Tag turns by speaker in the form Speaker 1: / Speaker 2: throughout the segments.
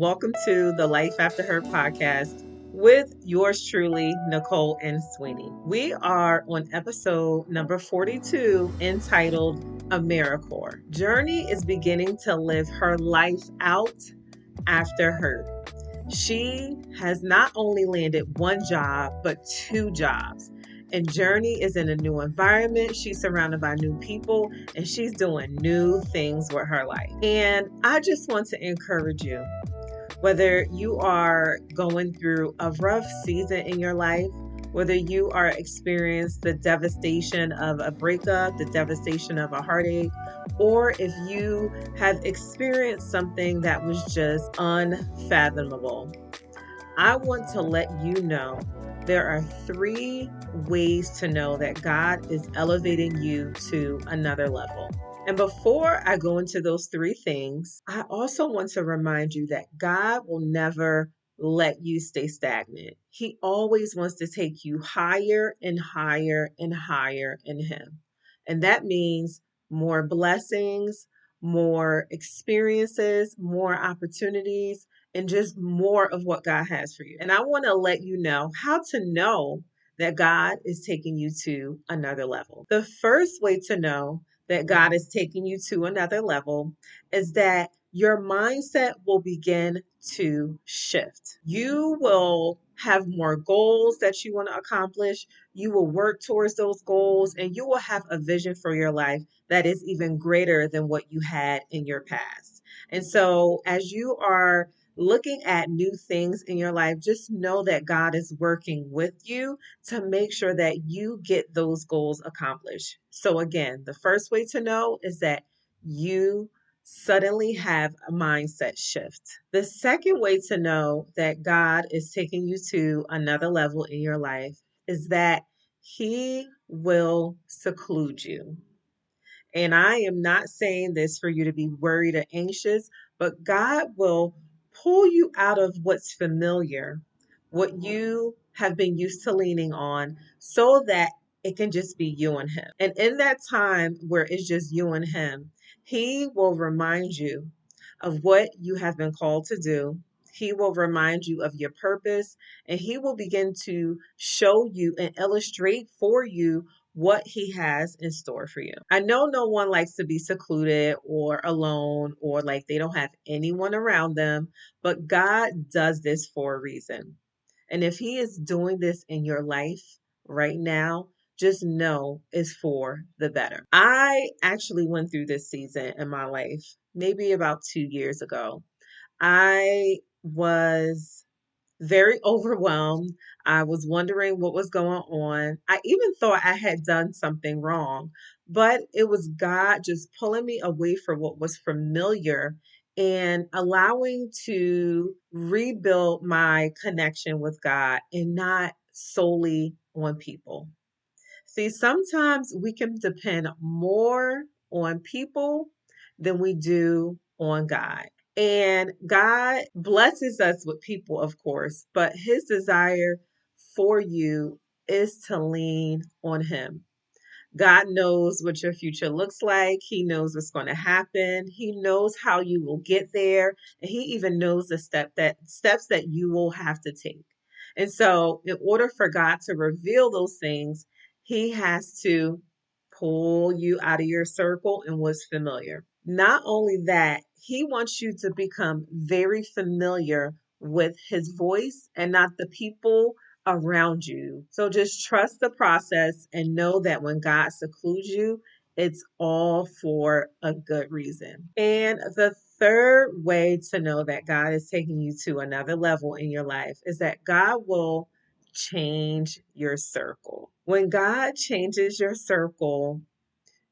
Speaker 1: Welcome to the Life After Her podcast with yours truly, Nicole and Sweeney. We are on episode number 42 entitled AmeriCorps. Journey is beginning to live her life out after her. She has not only landed one job, but two jobs. And Journey is in a new environment. She's surrounded by new people and she's doing new things with her life. And I just want to encourage you, whether you are going through a rough season in your life, whether you are experiencing the devastation of a breakup, the devastation of a heartache, or if you have experienced something that was just unfathomable, I want to let you know there are 3 ways to know that God is elevating you to another level. And before I go into those 3 things, I also want to remind you that God will never let you stay stagnant. He always wants to take you higher and higher and higher in Him. And that means more blessings, more experiences, more opportunities, and just more of what God has for you. And I want to let you know how to know that God is taking you to another level. The first way to know that God is taking you to another level is that your mindset will begin to shift. You will have more goals that you want to accomplish. You will work towards those goals and you will have a vision for your life that is even greater than what you had in your past. And so as you are looking at new things in your life, just know that God is working with you to make sure that you get those goals accomplished. So again, the first way to know is that you suddenly have a mindset shift. The second way to know that God is taking you to another level in your life is that He will seclude you. And I am not saying this for you to be worried or anxious, but God will pull you out of what's familiar, what you have been used to leaning on, so that it can just be you and Him. And in that time where it's just you and Him, He will remind you of what you have been called to do. He will remind you of your purpose, and He will begin to show you and illustrate for you what He has in store for you. I know no one likes to be secluded or alone or like they don't have anyone around them, but God does this for a reason. And if He is doing this in your life right now, just know it's for the better. I actually went through this season in my life maybe about 2 years ago. I was very overwhelmed. I was wondering what was going on. I even thought I had done something wrong, but it was God just pulling me away from what was familiar and allowing to rebuild my connection with God and not solely on people. See, sometimes we can depend more on people than we do on God. And God blesses us with people, of course, but His desire for you is to lean on Him. God knows what your future looks like. He knows what's going to happen. He knows how you will get there. And He even knows the steps that you will have to take. And so in order for God to reveal those things, He has to pull you out of your circle and what's familiar. Not only that, He wants you to become very familiar with His voice and not the people around you. So just trust the process and know that when God secludes you, it's all for a good reason. And the third way to know that God is taking you to another level in your life is that God will change your circle. When God changes your circle,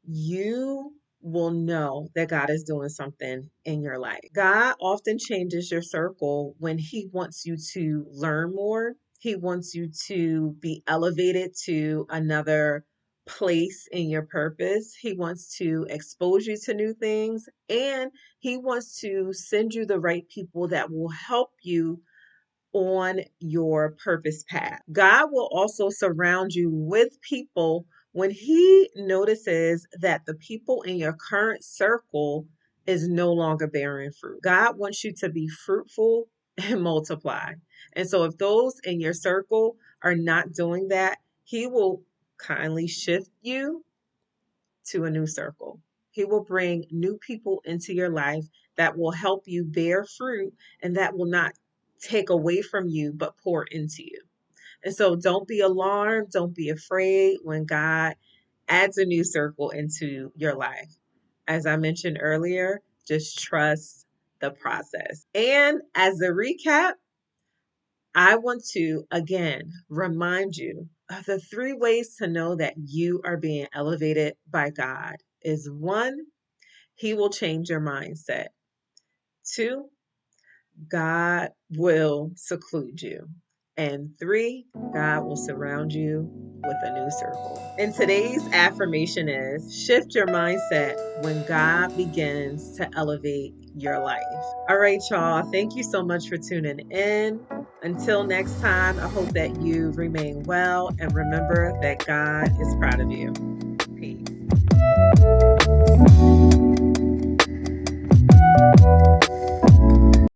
Speaker 1: you will know that God is doing something in your life. God often changes your circle when He wants you to learn more. He wants you to be elevated to another place in your purpose. He wants to expose you to new things, and He wants to send you the right people that will help you on your purpose path. God will also surround you with people when He notices that the people in your current circle is no longer bearing fruit. God wants you to be fruitful and multiply. And so if those in your circle are not doing that, He will kindly shift you to a new circle. He will bring new people into your life that will help you bear fruit and that will not take away from you, but pour into you. And so don't be alarmed. Don't be afraid when God adds a new circle into your life. As I mentioned earlier, just trust the process. And as a recap, I want to again remind you of the three ways to know that you are being elevated by God is one, He will change your mindset. Two, God will seclude you. And three, God will surround you with a new circle. And today's affirmation is shift your mindset when God begins to elevate your life. All right, y'all. Thank you so much for tuning in. Until next time, I hope that you remain well and remember that God is proud of you.